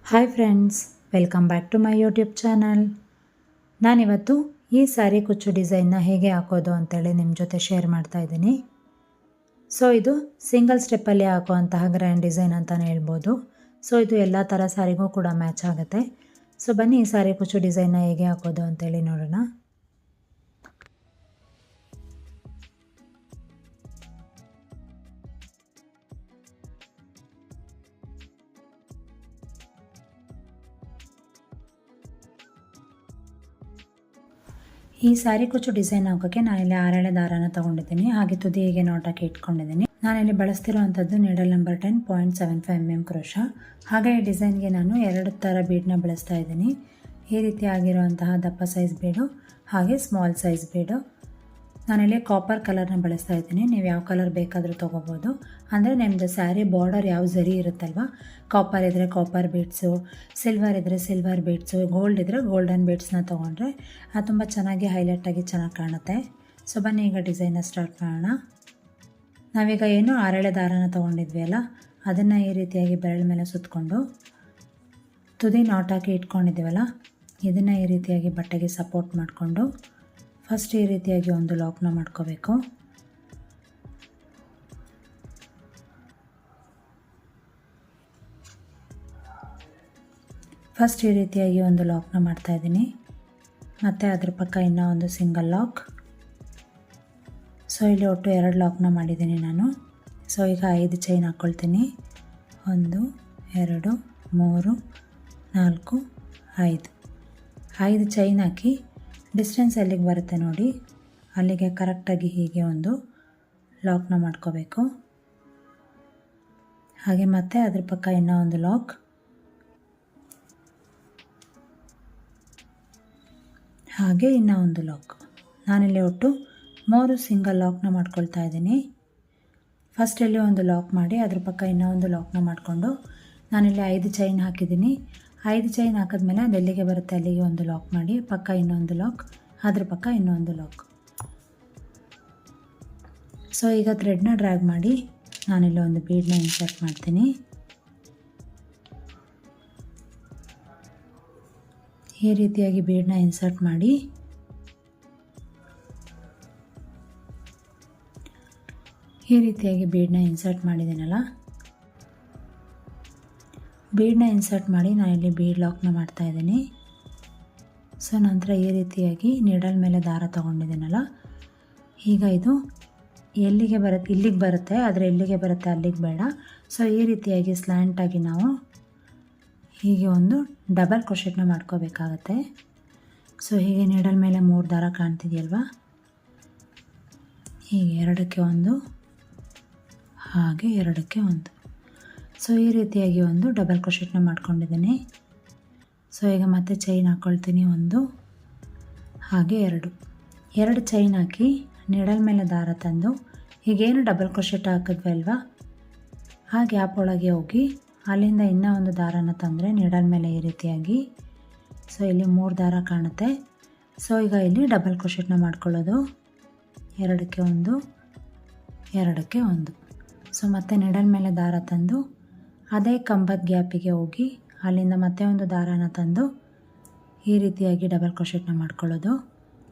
Hi friends, welcome back to my YouTube channel. ನಾನಿವತ್ತು ಈ ಸ್ಯಾರಿ ಕುಚ್ಚು ಡಿಸೈನ್ನ ಹೇಗೆ ಹಾಕೋದು ಅಂತೇಳಿ ನಿಮ್ಮ ಜೊತೆ ಶೇರ್ ಮಾಡ್ತಾ ಇದ್ದೀನಿ. ಸೊ ಇದು ಸಿಂಗಲ್ ಸ್ಟೆಪ್ಪಲ್ಲಿ ಹಾಕುವಂತಹ ಗ್ರ್ಯಾಂಡ್ ಡಿಸೈನ್ ಅಂತಲೇ ಹೇಳ್ಬೋದು. ಸೊ ಇದು ಎಲ್ಲ ಥರ ಸ್ಯಾರಿಗೂ ಕೂಡ ಮ್ಯಾಚ್ ಆಗುತ್ತೆ. ಸೊ ಬನ್ನಿ ಈ ಸ್ಯಾರಿ ಕುಚ್ಚು ಡಿಸೈನ್ನ ಹೇಗೆ ಹಾಕೋದು ಅಂತೇಳಿ ನೋಡೋಣ. ಈ ಸ್ಯಾರಿ ಕುಚ್ಚು ಡಿಸೈನ್ ಹಾಕೋಕ್ಕೆ ನಾನಿಲ್ಲಿ 6 ಎಳೆ ದಾರಾನ ತೊಗೊಂಡಿದ್ದೀನಿ. ಹಾಗೆ ತುದಿಗೆ ನಾಟ್ ಹಾಕಿ ಇಟ್ಕೊಂಡಿದ್ದೀನಿ. ನಾನಿಲ್ಲಿ ಬಳಸ್ತಿರುವಂಥದ್ದು ನೀಡಲ್ ನಂಬರ್ 10 0.75 mm ಕ್ರೋಶ. ಹಾಗೆ ಈ ಡಿಸೈನ್ಗೆ ನಾನು 2 ಥರ ಬೀಡನ್ನ ಬಳಸ್ತಾ ಇದ್ದೀನಿ. ಈ ರೀತಿ ಆಗಿರುವಂತಹ ದಪ್ಪ ಸೈಜ್ ಬೀಡು ಹಾಗೆ ಸ್ಮಾಲ್ ಸೈಜ್ ಬೀಡು. ನಾನಿಲ್ಲಿ ಕಾಪರ್ ಕಲರ್ನ ಬಳಸ್ತಾ ಇದ್ದೀನಿ. ನೀವು ಯಾವ ಕಲರ್ ಬೇಕಾದರೂ ತೊಗೋಬೋದು. ಅಂದರೆ ನಿಮ್ಮದು ಸ್ಯಾರಿ ಬಾರ್ಡರ್ ಯಾವ ಝರಿ ಇರುತ್ತಲ್ವ, ಕಾಪರ್ ಇದ್ದರೆ ಕಾಪರ್ ಬೀಡ್ಸು, ಸಿಲ್ವರ್ ಇದ್ದರೆ ಸಿಲ್ವರ್ ಬೀಡ್ಸು, ಗೋಲ್ಡ್ ಇದ್ದರೆ ಗೋಲ್ಡನ್ ಬೀಡ್ಸ್ನ ತೊಗೊಂಡ್ರೆ ಅದು ತುಂಬ ಚೆನ್ನಾಗಿ ಹೈಲೈಟಾಗಿ ಚೆನ್ನಾಗಿ ಕಾಣುತ್ತೆ. ಸೊ ಬನ್ನಿ ಈಗ ಡಿಸೈನ್ನ ಸ್ಟಾರ್ಟ್ ಮಾಡೋಣ. ನಾವೀಗ ಏನು 6 ಎಳೆ ದಾರಾನ ತೊಗೊಂಡಿದ್ವಿ ಅಲ್ಲ, ಅದನ್ನು ಈ ರೀತಿಯಾಗಿ ಬೆರಳ ಮೇಲೆ ಸುತ್ತಕೊಂಡು ತುದಿ ನಾಟ್ ಹಾಕಿ ಇಟ್ಕೊಂಡಿದ್ದೀವಲ್ಲ, ಇದನ್ನು ಈ ರೀತಿಯಾಗಿ ಬಟ್ಟೆಗೆ ಸಪೋರ್ಟ್ ಮಾಡಿಕೊಂಡು ಫಸ್ಟ್ ಈ ರೀತಿಯಾಗಿ ಒಂದು ಲಾಕ್ನ ಮಾಡ್ಕೋಬೇಕು. ಫಸ್ಟ್ ಈ ರೀತಿಯಾಗಿ ಒಂದು ಲಾಕ್ನ ಮಾಡ್ತಾ ಇದ್ದೀನಿ. ಮತ್ತು ಅದ್ರ ಪಕ್ಕ ಇನ್ನೂ ಒಂದು ಸಿಂಗಲ್ ಲಾಕ್. ಸೊ ಇಲ್ಲಿ ಒಟ್ಟು 2 ಲಾಕ್ನ ಮಾಡಿದ್ದೀನಿ ನಾನು. ಸೊ ಈಗ 5 ಚೈನ್ ಹಾಕ್ಕೊಳ್ತೀನಿ. 1 2 3 4 5 ಚೈನ್ ಹಾಕಿ ಡಿಸ್ಟೆನ್ಸ್ ಎಲ್ಲಿಗೆ ಬರುತ್ತೆ ನೋಡಿ, ಅಲ್ಲಿಗೆ ಕರೆಕ್ಟಾಗಿ ಹೀಗೆ ಒಂದು ಲಾಕ್ನ ಮಾಡ್ಕೋಬೇಕು. ಹಾಗೆ ಮತ್ತೆ ಅದ್ರ ಪಕ್ಕ ಇನ್ನೂ ಒಂದು ಲಾಕ್, ಹಾಗೆ ಇನ್ನೂ ಒಂದು ಲಾಕ್. ನಾನಿಲ್ಲಿ ಒಟ್ಟು 3 ಸಿಂಗಲ್ ಲಾಕ್ನ ಮಾಡ್ಕೊಳ್ತಾ ಇದ್ದೀನಿ. ಫಸ್ಟ್ ಇಲ್ಲಿ ಒಂದು ಲಾಕ್ ಮಾಡಿ ಅದ್ರ ಪಕ್ಕ ಇನ್ನೂ ಒಂದು ಲಾಕ್ನ ಮಾಡಿಕೊಂಡು ನಾನಿಲ್ಲಿ 5 ಚೈನ್ ಹಾಕಿದ್ದೀನಿ. 5 ಚೈನ್ ಹಾಕಿದ್ಮೇಲೆ ಅದು ಎಲ್ಲಿಗೆ ಬರುತ್ತೆ ಅಲ್ಲಿಗೆ ಒಂದು ಲಾಕ್ ಮಾಡಿ, ಪಕ್ಕ ಇನ್ನೊಂದು ಲಾಕ್, ಅದ್ರ ಪಕ್ಕ ಇನ್ನೊಂದು ಲಾಕ್. ಸೊ ಈಗ ಥ್ರೆಡ್ನ ಡ್ರ್ಯಾಗ್ ಮಾಡಿ ನಾನಿಲ್ಲಿ ಒಂದು ಬೀಡನ್ನ ಇನ್ಸರ್ಟ್ ಮಾಡ್ತೀನಿ. ಈ ರೀತಿಯಾಗಿ ಬೀಡನ್ನ ಇನ್ಸರ್ಟ್ ಮಾಡಿ ಮಾಡಿದ್ದೀನಲ್ಲ, ಬೀಡನ್ನ ಇನ್ಸರ್ಟ್ ಮಾಡಿ ನಾನಿಲ್ಲಿ ಬೀಡ್ ಲಾಕ್ನ ಮಾಡ್ತಾ ಇದ್ದೀನಿ. ಸೊ ನಂತರ ಈ ರೀತಿಯಾಗಿ ನೀಡಲ್ ಮೇಲೆ ದಾರ ತೊಗೊಂಡಿದ್ದೀನಲ್ಲ, ಈಗ ಇದು ಎಲ್ಲಿಗೆ ಬರುತ್ತೆ, ಇಲ್ಲಿಗೆ ಬರುತ್ತೆ, ಆದರೆ ಎಲ್ಲಿಗೆ ಬರುತ್ತೆ ಅಲ್ಲಿಗೆ ಬೇಡ. ಸೊ ಈ ರೀತಿಯಾಗಿ ಸ್ಲ್ಯಾಂಟಾಗಿ ನಾವು ಹೀಗೆ ಒಂದು ಡಬಲ್ ಕ್ರೋಶೆಟ್ನ ಮಾಡ್ಕೋಬೇಕಾಗತ್ತೆ. ಸೊ ಹೀಗೆ ನೀಡಲ್ ಮೇಲೆ 3 ದಾರ ಕಾಣ್ತಿದೆಯಲ್ವ, ಹೀಗೆ 2ಕ್ಕೆ 1 ಹಾಗೆ 2ಕ್ಕೆ 1. ಸೊ ಈ ರೀತಿಯಾಗಿ ಒಂದು ಡಬಲ್ ಕ್ರೋಶೆಟ್ನ ಮಾಡ್ಕೊಂಡಿದ್ದೀನಿ. ಸೊ ಈಗ ಮತ್ತೆ ಚೈನ್ ಹಾಕ್ಕೊಳ್ತೀನಿ, 1 ಹಾಗೆ 2 ಚೈನ್ ಹಾಕಿ ನೀಡಲ್ ಮೇಲೆ ದಾರ ತಂದು ಹೀಗೇನು ಡಬಲ್ ಕ್ರೋಶೆಟ್ ಹಾಕಿದ್ವಿ ಅಲ್ವಾ, ಆ ಗ್ಯಾಪ್ ಒಳಗೆ ಹೋಗಿ ಅಲ್ಲಿಂದ ಇನ್ನೂ ಒಂದು ದಾರನ ತಂದರೆ ನೀಡಲ್ ಮೇಲೆ ಈ ರೀತಿಯಾಗಿ, ಸೊ ಇಲ್ಲಿ 3 ದಾರ ಕಾಣುತ್ತೆ. ಸೊ ಈಗ ಇಲ್ಲಿ ಡಬಲ್ ಕ್ರೋಶೆಟ್ನ ಮಾಡ್ಕೊಳ್ಳೋದು, 2ಕ್ಕೆ 1 2ಕ್ಕೆ 1. ಸೊ ಮತ್ತೆ ನೀಡಲ್ ಮೇಲೆ ದಾರ ತಂದು ಅದೇ ಕಂಬದ ಗ್ಯಾಪಿಗೆ ಹೋಗಿ ಅಲ್ಲಿಂದ ಮತ್ತೆ ಒಂದು ದಾರಾನ ತಂದು ಈ ರೀತಿಯಾಗಿ ಡಬಲ್ ಕ್ರೋಶೆಟ್ನ ಮಾಡ್ಕೊಳ್ಳೋದು.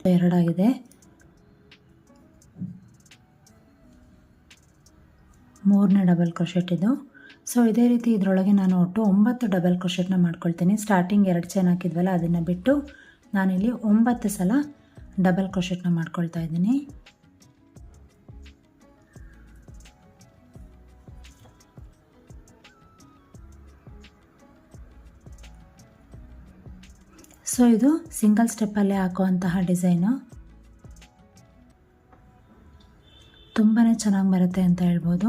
2 ಆಗಿದೆ. 3ನೇ ಡಬಲ್ ಕ್ರೋಶೆಟ್ ಇದು. ಸೊ ಇದೇ ರೀತಿ ಇದರೊಳಗೆ ನಾನು ಒಟ್ಟು 9 ಡಬಲ್ ಕ್ರೋಶೆಟ್ನ ಮಾಡ್ಕೊಳ್ತೀನಿ. ಸ್ಟಾರ್ಟಿಂಗ್ 2 ಚೈನ್ ಹಾಕಿದ್ವಲ್ಲ ಅದನ್ನು ಬಿಟ್ಟು ನಾನಿಲ್ಲಿ 9 ಸಲ ಡಬಲ್ ಕ್ರೋಶೆಟ್ನ ಮಾಡ್ಕೊಳ್ತಾ ಇದ್ದೀನಿ. ಸೊ ಇದು ಸಿಂಗಲ್ ಸ್ಟೆಪ್ಪಲ್ಲೇ ಹಾಕುವಂತಹ ಡಿಸೈನು ತುಂಬಾ ಚೆನ್ನಾಗಿ ಬರುತ್ತೆ ಅಂತ ಹೇಳ್ಬೋದು.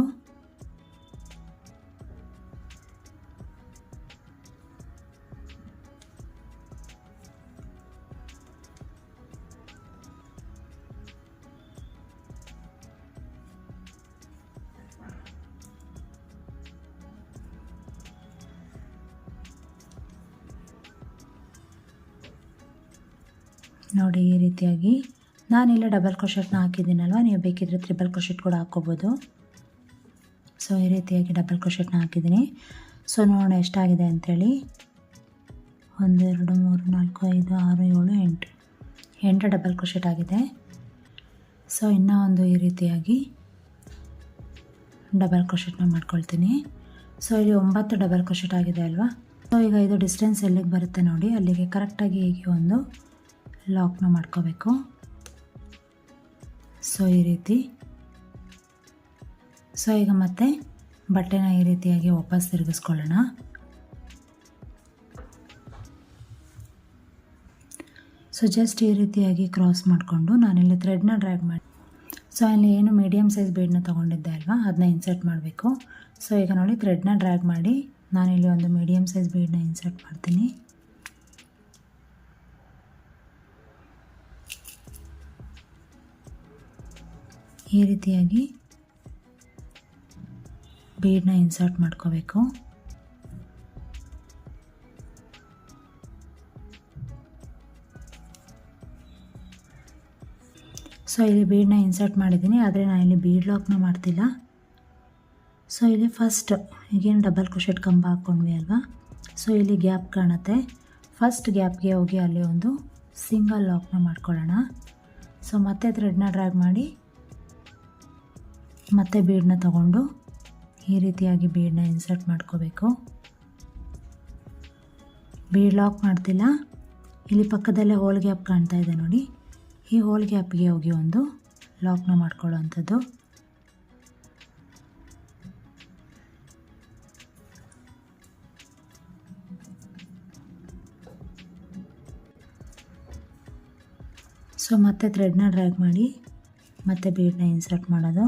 ನೋಡಿ ಈ ರೀತಿಯಾಗಿ ನಾನಿಲ್ಲಿ ಡಬಲ್ ಕ್ರೋಶೆಟ್ನ ಹಾಕಿದ್ದೀನಲ್ವ, ನೀವು ಬೇಕಿದ್ರೆ ತ್ರಿಬಲ್ ಕ್ರೋಶೆಟ್ ಕೂಡ ಹಾಕ್ಕೋಬೋದು. ಸೊ ಈ ರೀತಿಯಾಗಿ ಡಬಲ್ ಕ್ರೋಶೆಟ್ನ ಹಾಕಿದ್ದೀನಿ. ಸೊ ನೋಡೋಣ ಎಷ್ಟಾಗಿದೆ ಅಂಥೇಳಿ. 1 2 3 4 5 6 7 8 ಡಬಲ್ ಕ್ರೋಶೆಟ್ ಆಗಿದೆ. ಸೊ ಇನ್ನೂ ಒಂದು ಈ ರೀತಿಯಾಗಿ ಡಬಲ್ ಕ್ರೋಶೆಟ್ನ ಮಾಡ್ಕೊಳ್ತೀನಿ. ಸೊ ಇಲ್ಲಿ 9 ಡಬಲ್ ಕ್ರೋಶೆಟ್ ಆಗಿದೆ ಅಲ್ವಾ. ಸೊ ಈಗ ಇದು ಡಿಸ್ಟೆನ್ಸ್ ಎಲ್ಲಿಗೆ ಬರುತ್ತೆ ನೋಡಿ, ಅಲ್ಲಿಗೆ ಕರೆಕ್ಟಾಗಿ ಹೀಗೆ ಒಂದು ಲಾಕ್ನ ಮಾಡ್ಕೋಬೇಕು. ಸೊ ಈ ರೀತಿ. ಸೊ ಈಗ ಮತ್ತೆ ಬಟ್ಟೆನ ಈ ರೀತಿಯಾಗಿ ವಾಪಸ್ ತಿರುಗಿಸ್ಕೊಳ್ಳೋಣ. ಸೊ ಜಸ್ಟ್ ಈ ರೀತಿಯಾಗಿ ಕ್ರಾಸ್ ಮಾಡಿಕೊಂಡು ನಾನಿಲ್ಲಿ ಥ್ರೆಡ್ನ ಡ್ರ್ಯಾಗ್ ಮಾಡಿ, ಸೊ ಅಲ್ಲಿ ಏನು ಮೀಡಿಯಮ್ ಸೈಜ್ ಬೀಡನ್ನ ತೊಗೊಂಡಿದ್ದೆ ಅಲ್ವಾ, ಅದನ್ನ ಇನ್ಸರ್ಟ್ ಮಾಡಬೇಕು. ಸೊ ಈಗ ನೋಡಿ ಥ್ರೆಡ್ನ ಡ್ರ್ಯಾಗ್ ಮಾಡಿ ನಾನಿಲ್ಲಿ ಒಂದು ಮೀಡಿಯಮ್ ಸೈಜ್ ಬೀಡನ್ನ ಇನ್ಸರ್ಟ್ ಮಾಡ್ತೀನಿ. ಈ ರೀತಿಯಾಗಿ ಬೀಡನ್ನ ಇನ್ಸರ್ಟ್ ಮಾಡ್ಕೋಬೇಕು. ಸೊ ಇಲ್ಲಿ ಬೀಡನ್ನ ಇನ್ಸರ್ಟ್ ಮಾಡಿದ್ದೀನಿ, ಆದರೆ ನಾನು ಇಲ್ಲಿ ಬೀಡ್ ಲಾಕ್ನ ಮಾಡ್ತಿಲ್ಲ. ಸೊ ಇಲ್ಲಿ ಫಸ್ಟ್ ಈಗೇನು ಡಬಲ್ ಕ್ರೋಶೆಟ್ ಕಂಬ ಹಾಕ್ಕೊಂಡ್ವಿ ಅಲ್ವಾ, ಸೊ ಇಲ್ಲಿ ಗ್ಯಾಪ್ ಕಾಣುತ್ತೆ. ಫಸ್ಟ್ ಗ್ಯಾಪ್ಗೆ ಹೋಗಿ ಅಲ್ಲಿ ಒಂದು ಸಿಂಗಲ್ ಲಾಕ್ನ ಮಾಡ್ಕೊಳ್ಳೋಣ. ಸೊ ಮತ್ತೆ ಥ್ರೆಡ್ನ ಡ್ರ್ಯಾಗ್ ಮಾಡಿ ಮತ್ತೆ ಬೀಡನ್ನ ತಗೊಂಡು ಈ ರೀತಿಯಾಗಿ ಬೀಡನ್ನ ಇನ್ಸರ್ಟ್ ಮಾಡ್ಕೋಬೇಕು. ಬೀಡ್ ಲಾಕ್ ಮಾಡ್ತಿಲ್ಲ. ಇಲ್ಲಿ ಪಕ್ಕದಲ್ಲೇ ಹೋಲ್ ಗ್ಯಾಪ್ ಕಾಣ್ತಾ ಇದೆ ನೋಡಿ, ಈ ಹೋಲ್ ಗ್ಯಾಪ್ಗೆ ಹೋಗಿ ಒಂದು ಲಾಕ್ನ ಮಾಡ್ಕೊಳ್ಳೋ ಅಂಥದ್ದು. ಸೊ ಮತ್ತೆ ಥ್ರೆಡ್ನ ಡ್ರ್ಯಾಗ್ ಮಾಡಿ ಮತ್ತೆ ಬೀಡನ್ನ ಇನ್ಸರ್ಟ್ ಮಾಡೋದು.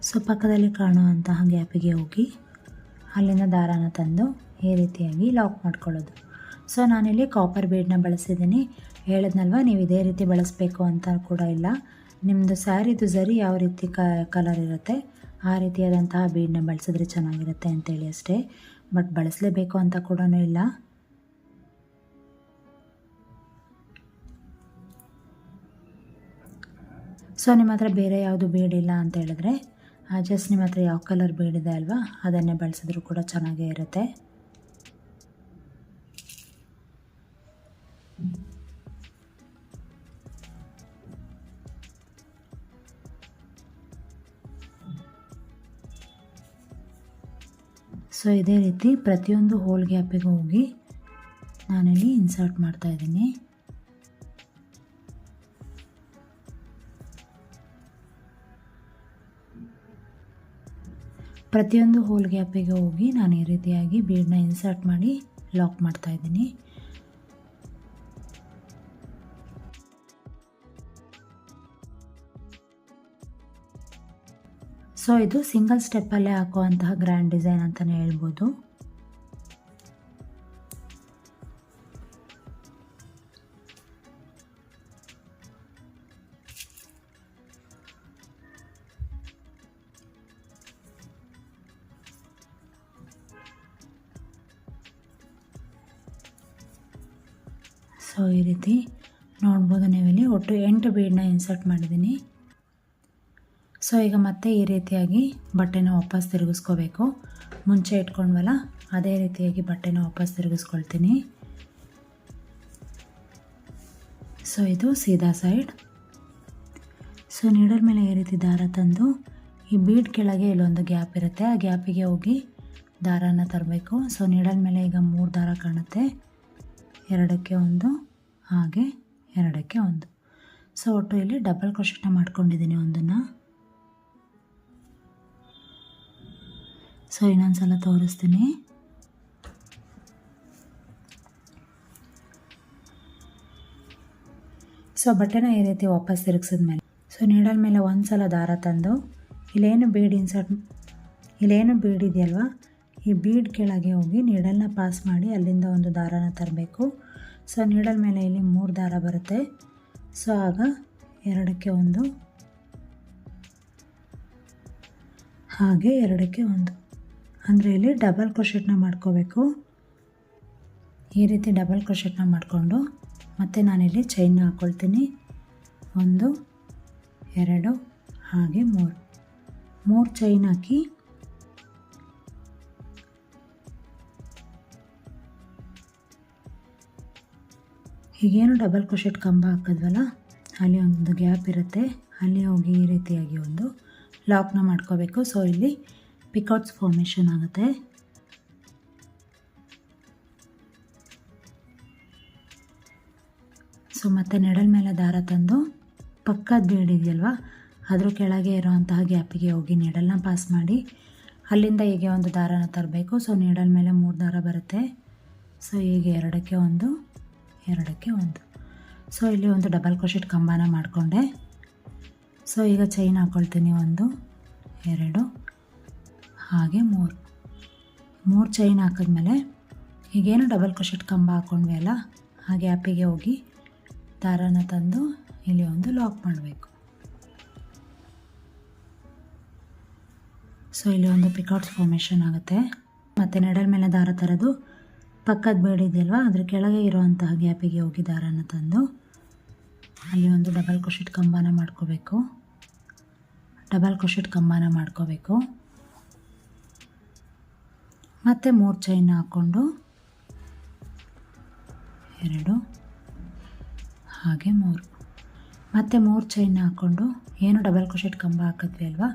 ಸೊ ಪಕ್ಕದಲ್ಲಿ ಕಾಣುವಂತಹ ಗ್ಯಾಪಿಗೆ ಹೋಗಿ ಅಲ್ಲಿಂದ ದಾರಾನ ತಂದು ಈ ರೀತಿಯಾಗಿ ಲಾಕ್ ಮಾಡ್ಕೊಳ್ಳೋದು. ಸೊ ನಾನಿಲ್ಲಿ ಕಾಪರ್ ಬೀಡನ್ನ ಬಳಸಿದ್ದೀನಿ. ಹೇಳಿದ್ನಲ್ವ, ನೀವು ಇದೇ ರೀತಿ ಬಳಸಬೇಕು ಅಂತ ಕೂಡ ಇಲ್ಲ. ನಿಮ್ಮದು ಸ್ಯಾರಿದು ಝರಿ ಯಾವ ರೀತಿ ಕಲರ್ ಇರುತ್ತೆ ಆ ರೀತಿಯಾದಂತಹ ಬೀಡನ್ನ ಬಳಸಿದ್ರೆ ಚೆನ್ನಾಗಿರುತ್ತೆ ಅಂತೇಳಿ ಅಷ್ಟೇ. ಬಟ್ ಬಳಸಲೇಬೇಕು ಅಂತ ಕೂಡ ಇಲ್ಲ. ಸೊ ನಿಮ್ಮ ಹತ್ರ ಬೇರೆ ಯಾವುದು ಬೀಡ್ ಇಲ್ಲ ಅಂತ ಹೇಳಿದ್ರೆ ಜಸ್ಟ್ ನಿಮ್ಮ ಹತ್ರ ಯಾವ ಕಲರ್ ಬೀಡ್ ಇದೆ ಅಲ್ವಾ ಅದನ್ನೇ ಬಳಸಿದ್ರೂ ಕೂಡ ಚೆನ್ನಾಗೇ ಇರುತ್ತೆ. ಸೊ ಇದೇ ರೀತಿ ಪ್ರತಿಯೊಂದು ಹೋಲ್ ಗ್ಯಾಪಿಗೆ ಹೋಗಿ ನಾನಿಲ್ಲಿ ಇನ್ಸರ್ಟ್ ಮಾಡ್ತಾ ಇದ್ದೀನಿ. ಪ್ರತಿಯೊಂದು ಹೋಲ್ ಗ್ಯಾಪಿಗೆ ಹೋಗಿ ನಾನು ಈ ರೀತಿಯಾಗಿ ಬೀಡನ್ನ ಇನ್ಸರ್ಟ್ ಮಾಡಿ ಲಾಕ್ ಮಾಡ್ತಾ ಇದ್ದೀನಿ. ಸೊ ಇದು ಸಿಂಗಲ್ ಸ್ಟೆಪ್ಪಲ್ಲೇ ಹಾಕುವಂತಹ ಗ್ರ್ಯಾಂಡ್ ಡಿಸೈನ್ ಅಂತಲೇ ಹೇಳ್ಬೋದು. ಸೊ ಈ ರೀತಿ ನೋಡ್ಬೋದು ನೀವಿಲ್ಲಿ ಒಟ್ಟು 8 ಬೀಡನ್ನ ಇನ್ಸರ್ಟ್ ಮಾಡಿದ್ದೀನಿ. ಸೊ ಈಗ ಮತ್ತೆ ಈ ರೀತಿಯಾಗಿ ಬಟ್ಟೆನ ವಾಪಸ್ ತಿರುಗಿಸ್ಕೋಬೇಕು. ಮುಂಚೆ ಇಟ್ಕೊಂಡ್ವಲ್ಲ ಅದೇ ರೀತಿಯಾಗಿ ಬಟ್ಟೆನ ವಾಪಸ್ ತಿರುಗಿಸ್ಕೊಳ್ತೀನಿ. ಸೊ ಇದು ಸೀದಾ ಸೈಡ್. ಸೊ ನೀಡಲ್ ಮೇಲೆ ಈ ರೀತಿ ದಾರ ತಂದು ಈ ಬೀಡ್ ಕೆಳಗೆ ಇಲ್ಲೊಂದು ಗ್ಯಾಪ್ ಇರುತ್ತೆ, ಆ ಗ್ಯಾಪಿಗೆ ಹೋಗಿ ದಾರಾನ ತರಬೇಕು. ಸೊ ನೀಡಲ್ ಮೇಲೆ ಈಗ 3 ದಾರ ಕಾಣುತ್ತೆ, 2ಕ್ಕೆ 1 ಹಾಗೆ 2ಕ್ಕೆ 1. ಸೊ ಒಟ್ಟು ಇಲ್ಲಿ ಡಬಲ್ ಕ್ರೋಶೆಟ್ನ ಮಾಡ್ಕೊಂಡಿದ್ದೀನಿ ಒಂದನ್ನು. ಸೊ ಇನ್ನೊಂದು ಸಲ ತೋರಿಸ್ತೀನಿ. ಸೊ ಬಟ್ಟೆನ ಈ ರೀತಿ ವಾಪಸ್ ತಿರುಗಿಸಿದ್ಮೇಲೆ ಸೊ ನೀಡಲ್ ಮೇಲೆ ಒಂದು ಸಲ ದಾರ ತಂದು ಇಲ್ಲೇನು ಬೀಡ್ ಇದೆಯಲ್ವ, ಈ ಬೀಡ್ ಕೆಳಗೆ ಹೋಗಿ ನೀಡಲ್ನ ಪಾಸ್ ಮಾಡಿ ಅಲ್ಲಿಂದ ಒಂದು ದಾರಾನ ತರಬೇಕು. ಸೊ ನೀಡಲ್ ಮೇಲೆ ಇಲ್ಲಿ 3 ದಾರ ಬರುತ್ತೆ. ಸೊ ಆಗ 2ಕ್ಕೆ 1 ಹಾಗೆ 2ಕ್ಕೆ 1 ಅಂದರೆ ಇಲ್ಲಿ ಡಬಲ್ ಕ್ರೋಶೆಟ್ನ ಮಾಡ್ಕೋಬೇಕು. ಈ ರೀತಿ ಡಬಲ್ ಕ್ರೋಶೆಟ್ನ ಮಾಡಿಕೊಂಡು ಮತ್ತು ನಾನಿಲ್ಲಿ ಚೈನ್ನ ಹಾಕ್ಕೊಳ್ತೀನಿ. 1 2 ಹಾಗೆ 3 ಚೈನ್ ಹಾಕಿ ಹೀಗೇನು ಡಬಲ್ ಕ್ರೋಶೆಟ್ ಕಂಬ ಹಾಕಿದ್ವಲ್ಲ ಅಲ್ಲಿ ಒಂದು ಗ್ಯಾಪ್ ಇರುತ್ತೆ, ಅಲ್ಲಿ ಹೋಗಿ ಈ ರೀತಿಯಾಗಿ ಒಂದು ಲಾಕ್ನ ಮಾಡ್ಕೋಬೇಕು. ಸೊ ಇಲ್ಲಿ ಪಿಕೌಟ್ಸ್ ಫಾರ್ಮೇಷನ್ ಆಗುತ್ತೆ. ಸೊ ಮತ್ತು ನೆಡಲ್ ಮೇಲೆ ದಾರ ತಂದು ಪಕ್ಕದ ಬೀಡ್ ಇದೆಯಲ್ವ ಅದ್ರ ಕೆಳಗೆ ಇರೋವಂತಹ ಗ್ಯಾಪಿಗೆ ಹೋಗಿ ನೀಡಲ್ನ ಪಾಸ್ ಮಾಡಿ ಅಲ್ಲಿಂದ ಹೀಗೆ ಒಂದು ದಾರನ ತರಬೇಕು. ಸೊ ನೀಡಲ್ ಮೇಲೆ 3 ದಾರ ಬರುತ್ತೆ. ಸೊ ಹೀಗೆ 2ಕ್ಕೆ 1 2ಕ್ಕೆ 1. ಸೊ ಇಲ್ಲಿ ಒಂದು ಡಬಲ್ ಕ್ರೋಶೆಟ್ ಕಂಬನ ಮಾಡಿಕೊಂಡೆ. ಸೊ ಈಗ ಚೈನ್ ಹಾಕ್ಕೊಳ್ತೀನಿ. 1 2 ಹಾಗೆ 3 ಚೈನ್ ಹಾಕಿದ್ಮೇಲೆ ಈಗೇನು ಡಬಲ್ ಕ್ರೋಶೆಟ್ ಕಂಬ ಹಾಕ್ಕೊಂಡ್ವಿ ಅಲ್ಲ ಆ ಗ್ಯಾಪಿಗೆ ಹೋಗಿ ದಾರನ ತಂದು ಇಲ್ಲಿ ಒಂದು ಲಾಕ್ ಮಾಡಬೇಕು. ಸೊ ಇಲ್ಲಿ ಒಂದು ಪಿಕೌಟ್ಸ್ ಫಾರ್ಮೇಷನ್ ಆಗುತ್ತೆ. ಮತ್ತು ನೆಡಲ್ ಮೇಲೆ ದಾರ ತರೋದು ಪಕ್ಕದ ಬೇಡ ಇದೆಯಲ್ವ ಅದ್ರ ಕೆಳಗೆ ಇರುವಂತಹ ಗ್ಯಾಪಿಗೆ ಹೋಗಿ ದಾರನ ತಂದು ಅಲ್ಲಿ ಒಂದು ಡಬಲ್ ಕ್ರೋಶೆಟ್ ಕಂಬನ ಮಾಡ್ಕೋಬೇಕು. ಮತ್ತು 3 ಚೈನ್ ಹಾಕ್ಕೊಂಡು 2 ಹಾಗೆ 3 ಮತ್ತು 3 ಚೈನ್ ಹಾಕ್ಕೊಂಡು ಏನು ಡಬಲ್ ಕ್ರೋಶೆಟ್ ಕಂಬ ಹಾಕಿದ್ವಿ ಅಲ್ವಾ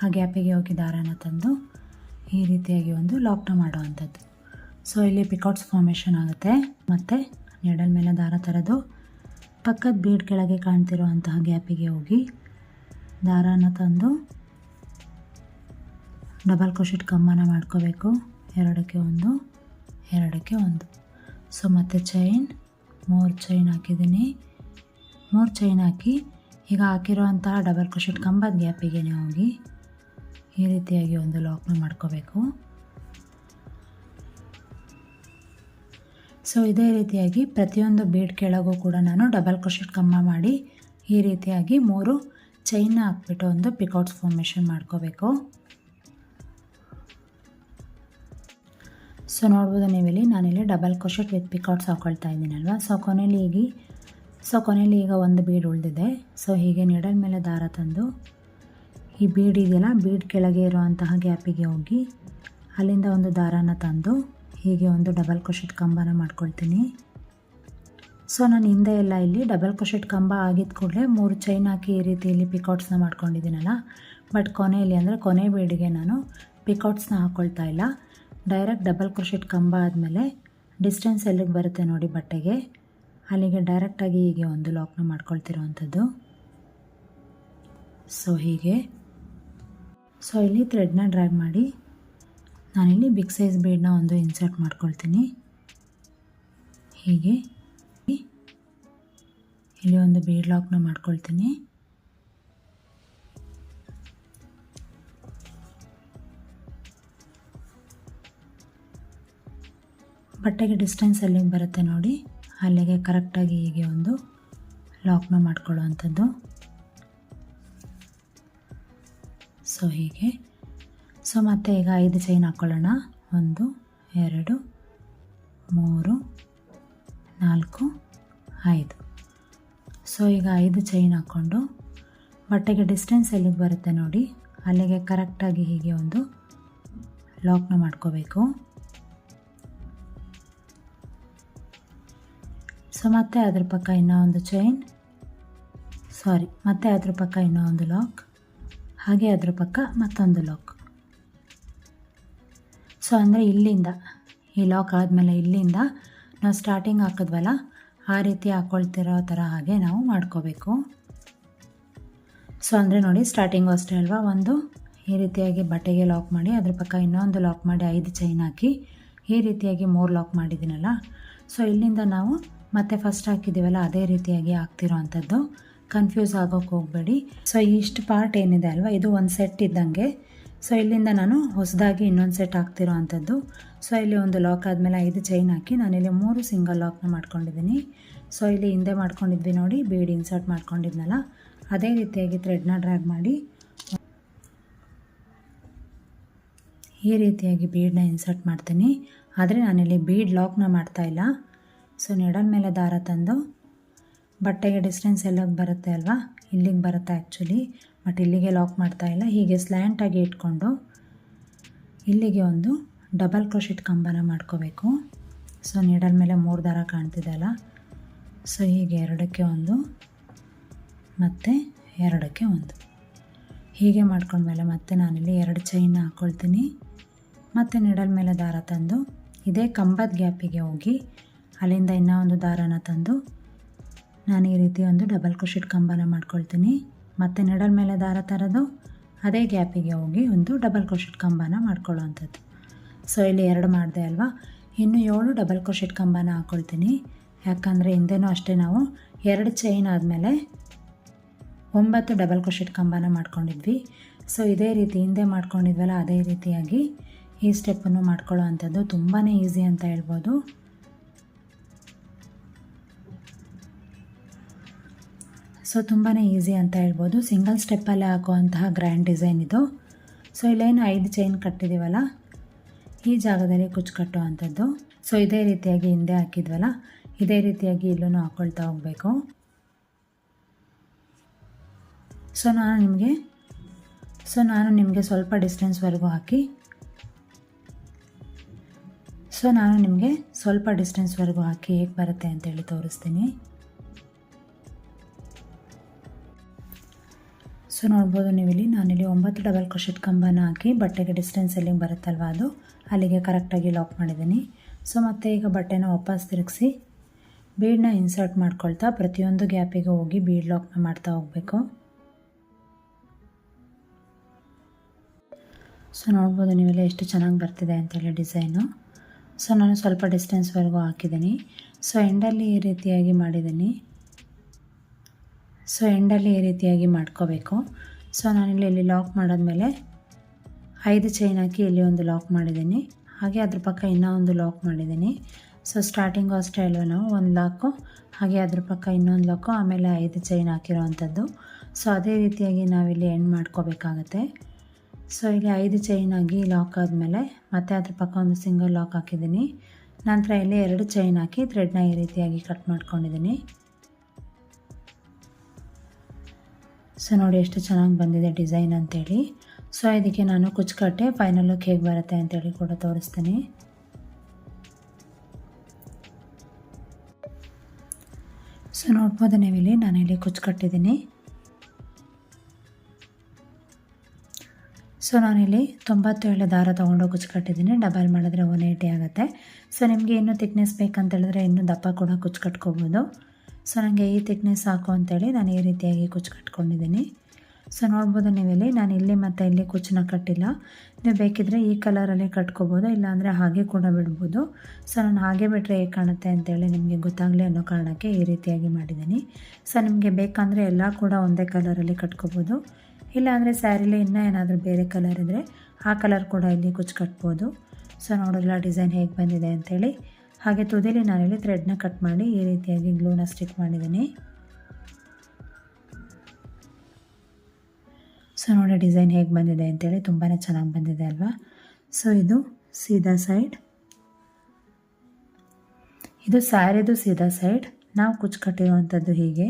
ಆ ಗ್ಯಾಪಿಗೆ ಹೋಗಿ ದಾರನ ತಂದು ಈ ರೀತಿಯಾಗಿ ಒಂದು ಲಾಕ್ನ ಮಾಡೋವಂಥದ್ದು. ಸೊ ಇಲ್ಲಿ ಪಿಕೌಟ್ಸ್ ಫಾರ್ಮೇಷನ್ ಆಗುತ್ತೆ. ಮತ್ತು ನೆಡಲ್ ಮೇಲೆ ದಾರ ತರೋದು ಪಕ್ಕದ ಬೀಡ್ ಕೆಳಗೆ ಕಾಣ್ತಿರುವಂತಹ ಗ್ಯಾಪಿಗೆ ಹೋಗಿ ದಾರನ ತಂದು ಡಬಲ್ ಕ್ರೋಶೆಟ್ ಕಂಬನ ಮಾಡ್ಕೋಬೇಕು. 2ಕ್ಕೆ 1 2ಕ್ಕೆ 1. ಸೊ ಮತ್ತು ಚೈನ್ 3 ಚೈನ್ ಹಾಕಿದ್ದೀನಿ. 3 ಚೈನ್ ಹಾಕಿ ಈಗ ಹಾಕಿರುವಂತಹ ಡಬಲ್ ಕ್ರೋಶೆಟ್ ಕಂಬದ ಗ್ಯಾಪಿಗೆ ಹೋಗಿ ಈ ರೀತಿಯಾಗಿ ಒಂದು ಲಾಕ್ನ ಮಾಡ್ಕೋಬೇಕು. ಸೊ ಇದೇ ರೀತಿಯಾಗಿ ಪ್ರತಿಯೊಂದು ಬೀಡ್ ಕೆಳಗೂ ಕೂಡ ನಾನು ಡಬಲ್ ಕ್ರೋಶೆಟ್ ಕಂಬ ಮಾಡಿ ಈ ರೀತಿಯಾಗಿ 3 ಚೈನ್ನ ಹಾಕ್ಬಿಟ್ಟು ಒಂದು ಪಿಕೌಟ್ಸ್ ಫಾರ್ಮೇಷನ್ ಮಾಡ್ಕೋಬೇಕು. ಸೊ ನೋಡ್ಬೋದು ನೀವಿಲ್ಲಿ ನಾನಿಲ್ಲಿ ಡಬಲ್ ಕ್ರೋಶೆಟ್ ವಿತ್ ಪಿಕೌಟ್ಸ್ ಹಾಕ್ಕೊಳ್ತಾ ಇದ್ದೀನಲ್ವ. ಸೊ ಕೊನೆಯಲ್ಲಿ ಈಗ ಒಂದು ಬೀಡ್ ಉಳಿದಿದೆ. ಸೊ ಹೀಗೆ ನೀಡಲ್ ಮೇಲೆ ದಾರ ತಂದು ಈ ಬೀಡ್ ಇದೆಯಲ್ಲ ಬೀಡ್ ಕೆಳಗೆ ಇರುವಂತಹ ಗ್ಯಾಪಿಗೆ ಹೋಗಿ ಅಲ್ಲಿಂದ ಒಂದು ದಾರನ ತಂದು ಹೀಗೆ ಒಂದು ಡಬಲ್ ಕ್ರೋಶೆಟ್ ಕಂಬನ ಮಾಡ್ಕೊಳ್ತೀನಿ. ಸೊ ನಾನು ಹಿಂದೆ ಎಲ್ಲ ಇಲ್ಲಿ ಡಬಲ್ ಕ್ರೋಶೆಟ್ ಕಂಬ ಆಗಿದ್ದ ಕೂಡಲೇ 3 ಚೈನ್ ಹಾಕಿ ಈ ರೀತಿಯಲ್ಲಿ ಪಿಕೌಟ್ಸ್ನ ಮಾಡ್ಕೊಂಡಿದ್ದೀನಲ್ಲ. ಬಟ್ ಕೊನೆಯಲ್ಲಿ ಅಂದರೆ ಕೊನೆ ಬೀಡಿಗೆ ನಾನು ಪಿಕೌಟ್ಸ್ನ ಹಾಕ್ಕೊಳ್ತಾ ಇಲ್ಲ. ಡೈರೆಕ್ಟ್ ಡಬಲ್ ಕ್ರೋಶೆಟ್ ಕಂಬ ಆದಮೇಲೆ ಡಿಸ್ಟೆನ್ಸ್ ಎಲ್ಲಿಗೆ ಬರುತ್ತೆ ನೋಡಿ ಬಟ್ಟೆಗೆ ಅಲ್ಲಿಗೆ ಡೈರೆಕ್ಟಾಗಿ ಹೀಗೆ ಒಂದು ಲಾಕ್ನ ಮಾಡ್ಕೊಳ್ತಿರೋವಂಥದ್ದು. ಸೊ ಹೀಗೆ ಸೊ ಇಲ್ಲಿ ಥ್ರೆಡ್ನ ಡ್ರ್ಯಾಗ್ ಮಾಡಿ ನಾನಿಲ್ಲಿ ಬಿಗ್ ಸೈಜ್ ಬೀಡನ್ನ ಒಂದು ಇನ್ಸರ್ಟ್ ಮಾಡ್ಕೊಳ್ತೀನಿ. ಹೀಗೆ ಇಲ್ಲಿ ಒಂದು ಬೀಡ್ ಲಾಕ್ನ ಮಾಡ್ಕೊಳ್ತೀನಿ. ಬಟ್ಟೆಗೆ ಡಿಸ್ಟೆನ್ಸ್ ಎಲ್ಲಿಗೆ ಬರುತ್ತೆ ನೋಡಿ ಅಲ್ಲಿಗೆ ಕರೆಕ್ಟಾಗಿ ಹೀಗೆ ಒಂದು ಲಾಕ್ನ ಮಾಡ್ಕೊಳ್ಳುವಂಥದ್ದು. ಸೊ ಹೀಗೆ ಸೊ ಮತ್ತೆ ಈಗ 5 ಚೈನ್ ಹಾಕ್ಕೊಳ್ಳೋಣ. 1 2 3 4 5. ಸೊ ಈಗ 5 ಚೈನ್ ಹಾಕ್ಕೊಂಡು ಬಟ್ಟೆಗೆ ಡಿಸ್ಟೆನ್ಸ್ ಎಲ್ಲಿಗೆ ಬರುತ್ತೆ ನೋಡಿ ಅಲ್ಲಿಗೆ ಕರೆಕ್ಟಾಗಿ ಹೀಗೆ ಒಂದು ಲಾಕ್ನ ಮಾಡ್ಕೋಬೇಕು. ಸೊ ಮತ್ತೆ ಅದ್ರ ಪಕ್ಕ ಇನ್ನೂ ಒಂದು ಚೈನ್ ಮತ್ತೆ ಅದ್ರ ಪಕ್ಕ ಇನ್ನೂ ಒಂದು ಲಾಕ್ ಹಾಗೆ ಅದ್ರ ಪಕ್ಕ ಮತ್ತೊಂದು ಲಾಕ್. ಸೊ ಅಂದರೆ ಇಲ್ಲಿಂದ ಈ ಲಾಕ್ ಆದಮೇಲೆ ಇಲ್ಲಿಂದ ನಾವು ಸ್ಟಾರ್ಟಿಂಗ್ ಹಾಕಿದ್ವಲ್ಲ ಆ ರೀತಿ ಹಾಕ್ಕೊಳ್ತಿರೋ ಥರ ಹಾಗೆ ನಾವು ಮಾಡ್ಕೋಬೇಕು. ಸೊ ಅಂದರೆ ನೋಡಿ ಸ್ಟಾರ್ಟಿಂಗು ಅಷ್ಟೇ ಅಲ್ವಾ, ಒಂದು ಈ ರೀತಿಯಾಗಿ ಬಟ್ಟೆಗೆ ಲಾಕ್ ಮಾಡಿ ಅದ್ರ ಪಕ್ಕ ಇನ್ನೊಂದು ಲಾಕ್ ಮಾಡಿ 5 ಚೈನ್ ಹಾಕಿ ಈ ರೀತಿಯಾಗಿ 3 ಲಾಕ್ ಮಾಡಿದ್ದೀನಲ್ಲ. ಸೊ ಇಲ್ಲಿಂದ ನಾವು ಮತ್ತೆ ಫಸ್ಟ್ ಹಾಕಿದ್ದೀವಲ್ಲ ಅದೇ ರೀತಿಯಾಗಿ ಹಾಕ್ತಿರೋ ಅಂಥದ್ದು. ಕನ್ಫ್ಯೂಸ್ ಆಗೋಕ್ಕೆ ಹೋಗಬೇಡಿ. ಸೊ ಇಷ್ಟು ಪಾರ್ಟ್ ಏನಿದೆ ಅಲ್ವಾ ಇದು ಒಂದು ಸೆಟ್ ಇದ್ದಂಗೆ. ಸೊ ಇಲ್ಲಿಂದ ನಾನು ಹೊಸದಾಗಿ ಇನ್ನೊಂದು ಸೆಟ್ ಹಾಕ್ತಿರೋ ಅಂಥದ್ದು. ಸೊ ಇಲ್ಲಿ ಒಂದು ಲಾಕ್ ಆದಮೇಲೆ 5 ಚೈನ್ ಹಾಕಿ ನಾನಿಲ್ಲಿ 3 ಸಿಂಗಲ್ ಲಾಕ್ನ ಮಾಡ್ಕೊಂಡಿದ್ದೀನಿ. ಸೊ ಇಲ್ಲಿ ಹಿಂದೆ ಮಾಡ್ಕೊಂಡಿದ್ವಿ ನೋಡಿ ಬೀಡ್ ಇನ್ಸರ್ಟ್ ಮಾಡ್ಕೊಂಡಿದ್ನಲ್ಲ ಅದೇ ರೀತಿಯಾಗಿ ಥ್ರೆಡ್ನ ಡ್ರ್ಯಾಗ್ ಮಾಡಿ ಈ ರೀತಿಯಾಗಿ ಬೀಡನ್ನ ಇನ್ಸರ್ಟ್ ಮಾಡ್ತೀನಿ. ಆದರೆ ನಾನಿಲ್ಲಿ ಬೀಡ್ ಲಾಕ್ನ ಮಾಡ್ತಾಯಿಲ್ಲ. ಸೊ ನೀಡಲ್ ಮೇಲೆ ದಾರ ತಂದು ಬಟ್ಟೆಗೆ ಡಿಸ್ಟೆನ್ಸ್ ಎಲ್ಲಕ್ಕೆ ಬರುತ್ತೆ ಅಲ್ವಾ, ಇಲ್ಲಿಗೆ ಬರುತ್ತೆ ಆ್ಯಕ್ಚುಲಿ, ಬಟ್ ಇಲ್ಲಿಗೆ ಲಾಕ್ ಮಾಡ್ತಾಯಿಲ್ಲ. ಹೀಗೆ ಸ್ಲ್ಯಾಂಟಾಗಿ ಇಟ್ಕೊಂಡು ಇಲ್ಲಿಗೆ ಒಂದು ಡಬಲ್ ಕ್ರೋಶೆಟ್ ಕಂಬನ ಮಾಡ್ಕೋಬೇಕು. ಸೊ ನೀಡಲ್ ಮೇಲೆ 3 ದಾರ ಕಾಣ್ತಿದೆ ಅಲ್ಲ, ಸೊ ಹೀಗೆ 2ಕ್ಕೆ 1 ಮತ್ತು 2ಕ್ಕೆ 1 ಹೀಗೆ ಮಾಡ್ಕೊಂಡ್ಮೇಲೆ ಮತ್ತೆ ನಾನಿಲ್ಲಿ 2 ಚೈನ್ನ ಹಾಕ್ಕೊಳ್ತೀನಿ. ಮತ್ತು ನೀಡಲ್ ಮೇಲೆ ದಾರ ತಂದು ಇದೇ ಕಂಬದ ಗ್ಯಾಪಿಗೆ ಹೋಗಿ ಅಲ್ಲಿಂದ ಇನ್ನೂ ಒಂದು ದಾರನ ತಂದು ನಾನು ಈ ರೀತಿ ಒಂದು ಡಬಲ್ ಕ್ರೋಶೆಟ್ ಕಂಬನ ಮಾಡ್ಕೊಳ್ತೀನಿ. ಮತ್ತು ನೀಡಲ್ ಮೇಲೆ ದಾರ ತರೋದು ಅದೇ ಗ್ಯಾಪಿಗೆ ಹೋಗಿ ಒಂದು ಡಬಲ್ ಕ್ರೋಶೆಟ್ ಕಂಬನ ಮಾಡ್ಕೊಳ್ಳೋ ಅಂಥದ್ದು. ಸೊ ಇಲ್ಲಿ 2 ಮಾಡಿದೆ ಅಲ್ವಾ, ಇನ್ನು 7 ಡಬಲ್ ಕ್ರೋಶೆಟ್ ಕಂಬನ ಹಾಕ್ಕೊಳ್ತೀನಿ. ಯಾಕಂದರೆ ಹಿಂದೆನೂ ಅಷ್ಟೇ ನಾವು 2 ಚೈನ್ ಆದಮೇಲೆ 9 ಡಬಲ್ ಕ್ರೋಶೆಟ್ ಕಂಬನ ಮಾಡ್ಕೊಂಡಿದ್ವಿ. ಸೊ ಇದೇ ರೀತಿ ಹಿಂದೆ ಮಾಡ್ಕೊಂಡಿದ್ವಲ್ಲ, ಅದೇ ರೀತಿಯಾಗಿ ಈ ಸ್ಟೆಪ್ಪನ್ನು ಮಾಡ್ಕೊಳ್ಳೋ ಅಂಥದ್ದು ತುಂಬಾ ಈಸಿ ಅಂತ ಹೇಳ್ಬೋದು. ಸೊ ತುಂಬಾ ಈಸಿ ಅಂತ ಹೇಳ್ಬೋದು. ಸಿಂಗಲ್ ಸ್ಟೆಪ್ಪಲ್ಲೇ ಹಾಕುವಂತಹ ಗ್ರ್ಯಾಂಡ್ ಡಿಸೈನ್ ಇದು. ಸೊ ಇಲ್ಲೇನು 5 ಚೈನ್ ಕಟ್ಟಿದ್ದೀವಲ್ಲ, ಈ ಜಾಗದಲ್ಲಿ ಕುಚ್ಚು ಕಟ್ಟೋ ಅಂಥದ್ದು. ಸೊ ಇದೇ ರೀತಿಯಾಗಿ ಹಿಂದೆ ಹಾಕಿದ್ವಲ್ಲ, ಇದೇ ರೀತಿಯಾಗಿ ಇಲ್ಲೂ ಹಾಕ್ಕೊಳ್ತಾ ಹೋಗಬೇಕು. ಸೊ ನಾನು ನಿಮಗೆ ಸ್ವಲ್ಪ ಡಿಸ್ಟೆನ್ಸ್ವರೆಗೂ ಹಾಕಿ ಹೇಗೆ ಬರುತ್ತೆ ಅಂತೇಳಿ ತೋರಿಸ್ತೀನಿ. ಸೊ ನೋಡ್ಬೋದು ನೀವಿಲ್ಲಿ ನಾನಿಲ್ಲಿ 9 ಡಬಲ್ ಕ್ರೋಶೆಟ್ ಕಂಬನ ಹಾಕಿ ಬಟ್ಟೆಗೆ ಡಿಸ್ಟೆನ್ಸ್ ಎಲ್ಲಿಗೆ ಬರುತ್ತಲ್ವ ಅದು ಅಲ್ಲಿಗೆ ಕರೆಕ್ಟಾಗಿ ಲಾಕ್ ಮಾಡಿದ್ದೀನಿ. ಸೊ ಮತ್ತೆ ಈಗ ಬಟ್ಟೆನ ವಾಪಸ್ ತಿರುಗಿಸಿ ಬೀಡನ್ನ ಇನ್ಸರ್ಟ್ ಮಾಡ್ಕೊಳ್ತಾ ಪ್ರತಿಯೊಂದು ಗ್ಯಾಪಿಗೆ ಹೋಗಿ ಬೀಡ್ ಲಾಕ್ನ ಮಾಡ್ತಾ ಹೋಗಬೇಕು. ಸೊ ನೋಡ್ಬೋದು ನೀವೆಲ್ಲ ಎಷ್ಟು ಚೆನ್ನಾಗಿ ಬರ್ತಿದೆ ಅಂತೇಳಿ ಡಿಸೈನು. ಸೊ ನಾನು ಸ್ವಲ್ಪ ಡಿಸ್ಟೆನ್ಸ್ವರೆಗೂ ಹಾಕಿದ್ದೀನಿ. ಸೊ ಎಂಡಲ್ಲಿ ಈ ರೀತಿಯಾಗಿ ಮಾಡಿದ್ದೀನಿ. ಸೊ ಎಂಡಲ್ಲಿ ಈ ರೀತಿಯಾಗಿ ಮಾಡ್ಕೋಬೇಕು. ಸೊ ನಾನಿಲ್ಲಿ ಲಾಕ್ ಮಾಡಾದ್ಮೇಲೆ 5 ಚೈನ್ ಹಾಕಿ ಇಲ್ಲಿ ಒಂದು ಲಾಕ್ ಮಾಡಿದ್ದೀನಿ. ಹಾಗೆ ಅದ್ರ ಪಕ್ಕ ಇನ್ನೂ ಒಂದು ಲಾಕ್ ಮಾಡಿದ್ದೀನಿ. ಸೊ ಸ್ಟಾರ್ಟಿಂಗು ಅಷ್ಟೇ ಅಲ್ವ, ನಾವು ಒಂದು ಲಾಕು, ಹಾಗೆ ಅದ್ರ ಪಕ್ಕ ಇನ್ನೊಂದು ಲಾಕು, ಆಮೇಲೆ 5 ಚೈನ್ ಹಾಕಿರೋ ಅಂಥದ್ದು. ಸೊ ಅದೇ ರೀತಿಯಾಗಿ ನಾವಿಲ್ಲಿ ಎಂಡ್ ಮಾಡ್ಕೋಬೇಕಾಗತ್ತೆ. ಸೊ ಇಲ್ಲಿ 5 ಚೈನ್ ಆಗಿ ಲಾಕ್ ಆದಮೇಲೆ ಮತ್ತೆ ಅದ್ರ ಪಕ್ಕ ಒಂದು ಸಿಂಗಲ್ ಲಾಕ್ ಹಾಕಿದ್ದೀನಿ. ನಂತರ ಇಲ್ಲಿ 2 ಚೈನ್ ಹಾಕಿ ಥ್ರೆಡ್ನ ಈ ರೀತಿಯಾಗಿ ಕಟ್ ಮಾಡ್ಕೊಂಡಿದ್ದೀನಿ. ಸೊ ನೋಡಿ ಎಷ್ಟು ಚೆನ್ನಾಗಿ ಬಂದಿದೆ ಡಿಸೈನ್ ಅಂತೇಳಿ. ಸೊ ಇದಕ್ಕೆ ನಾನು ಕುಚ್ಚುಕಟ್ಟೆ ಫೈನಲ್ ಲುಕ್ ಹೇಗೆ ಬರುತ್ತೆ ಅಂತೇಳಿ ಕೂಡ ತೋರಿಸ್ತೀನಿ. ಸೊ ನೋಡ್ಬೋದು ನೀವಿಲ್ಲಿ ನಾನಿಲ್ಲಿ ಕುಚ್ಚುಕಟ್ಟಿದ್ದೀನಿ. ಸೊ ನಾನಿಲ್ಲಿ 97 ದಾರ ತೊಗೊಂಡು ಕುಚ್ಚುಕಟ್ಟಿದ್ದೀನಿ. ಡಬಲ್ ಮಾಡಿದ್ರೆ 180 ಆಗುತ್ತೆ. ಸೊ ನಿಮಗೆ ಇನ್ನೂ ತಿಕ್ನೆಸ್ ಬೇಕಂತೇಳಿದ್ರೆ ಇನ್ನೂ ದಪ್ಪ ಕೂಡ ಕುಚ್ಚು ಕಟ್ಕೋಬೋದು. ಸೊ ನನಗೆ ಈ ತಿಕ್ನೆಸ್ ಸಾಕು ಅಂತೇಳಿ ನಾನು ಈ ರೀತಿಯಾಗಿ ಕುಚ್ಚು ಕಟ್ಕೊಂಡಿದ್ದೀನಿ. ಸೊ ನೋಡ್ಬೋದು ನೀವಿಲ್ಲಿ ನಾನು ಇಲ್ಲಿ ಮತ್ತು ಇಲ್ಲಿ ಕುಚ್ಚನ್ನ ಕಟ್ಟಿಲ್ಲ. ನೀವು ಬೇಕಿದ್ದರೆ ಈ ಕಲರಲ್ಲಿ ಕಟ್ಕೋಬೋದು, ಇಲ್ಲಾಂದರೆ ಹಾಗೆ ಕೂಡ ಬಿಡ್ಬೋದು. ಸೊ ನಾನು ಹಾಗೆ ಬಿಟ್ಟರೆ ಹೇಗೆ ಕಾಣುತ್ತೆ ಅಂತೇಳಿ ನಿಮಗೆ ಗೊತ್ತಾಗಲಿ ಅನ್ನೋ ಕಾರಣಕ್ಕೆ ಈ ರೀತಿಯಾಗಿ ಮಾಡಿದ್ದೀನಿ. ಸೊ ನಿಮಗೆ ಬೇಕಂದರೆ ಎಲ್ಲ ಕೂಡ ಒಂದೇ ಕಲರಲ್ಲಿ ಕಟ್ಕೋಬೋದು. ಇಲ್ಲಾಂದರೆ ಸ್ಯಾರಿಲಿ ಇನ್ನೂ ಏನಾದರೂ ಬೇರೆ ಕಲರ್ ಇದ್ದರೆ ಆ ಕಲರ್ ಕೂಡ ಇಲ್ಲಿ ಕುಚ್ಚು ಕಟ್ಬೋದು. ಸೊ ನೋಡೋಲ್ಲ ಡಿಸೈನ್ ಹೇಗೆ ಬಂದಿದೆ ಅಂಥೇಳಿ. ಹಾಗೆ ತುದಿಲಿ ನಾನಿಲ್ಲಿ ಥ್ರೆಡ್ನ ಕಟ್ ಮಾಡಿ ಈ ರೀತಿಯಾಗಿ ಗ್ಲೂನ ಸ್ಟಿಕ್ ಮಾಡಿದ್ದೀನಿ. ಸೊ ನೋಡಿ ಡಿಸೈನ್ ಹೇಗೆ ಬಂದಿದೆ ಅಂತೇಳಿ, ತುಂಬಾ ಚೆನ್ನಾಗಿ ಬಂದಿದೆ ಅಲ್ವಾ. ಸೊ ಇದು ಸೀದಾ ಸೈಡ್, ಇದು ಸ್ಯಾರಿದು ಸೀದಾ ಸೈಡ್, ನಾವು ಕುಚ್ಚು ಕಟ್ಟಿರುವಂಥದ್ದು ಹೀಗೆ.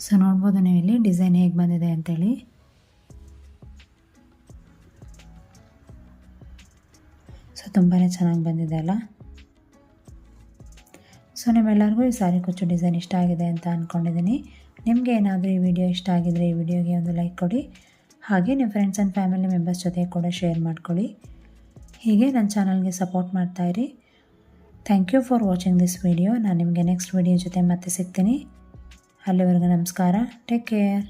ಸೊ ನೋಡ್ಬೋದು ನೀವು ಇಲ್ಲಿ ಡಿಸೈನ್ ಹೇಗೆ ಬಂದಿದೆ ಅಂತೇಳಿ. ಸೊ ತುಂಬಾ ಚೆನ್ನಾಗಿ ಬಂದಿದೆ ಅಲ್ಲ. ಸೊ ನಿಮ್ಮೆಲ್ಲರಿಗೂ ಈ ಸಾರಿ ಕುಚ್ಚು ಡಿಸೈನ್ ಇಷ್ಟ ಆಗಿದೆ ಅಂತ ಅಂದ್ಕೊಂಡಿದ್ದೀನಿ. ನಿಮಗೆ ಏನಾದರೂ ಈ ವಿಡಿಯೋ ಇಷ್ಟ ಆಗಿದರೆ ಈ ವಿಡಿಯೋಗೆ ಒಂದು ಲೈಕ್ ಕೊಡಿ. ಹಾಗೆ ನಿಮ್ಮ ಫ್ರೆಂಡ್ಸ್ ಆ್ಯಂಡ್ ಫ್ಯಾಮಿಲಿ ಮೆಂಬರ್ಸ್ ಜೊತೆ ಕೂಡ ಶೇರ್ ಮಾಡ್ಕೊಳ್ಳಿ. ಹೀಗೆ ನನ್ನ ಚಾನಲ್ಗೆ ಸಪೋರ್ಟ್ ಮಾಡ್ತಾಯಿರಿ. Thank you for watching this video. ನಾನು ನಿಮಗೆ ನೆಕ್ಸ್ಟ್ ವಿಡಿಯೋ ಜೊತೆ ಮತ್ತೆ ಸಿಗ್ತೀನಿ. ಅಲ್ಲಿವರೆಗೂ ನಮಸ್ಕಾರ. Take care.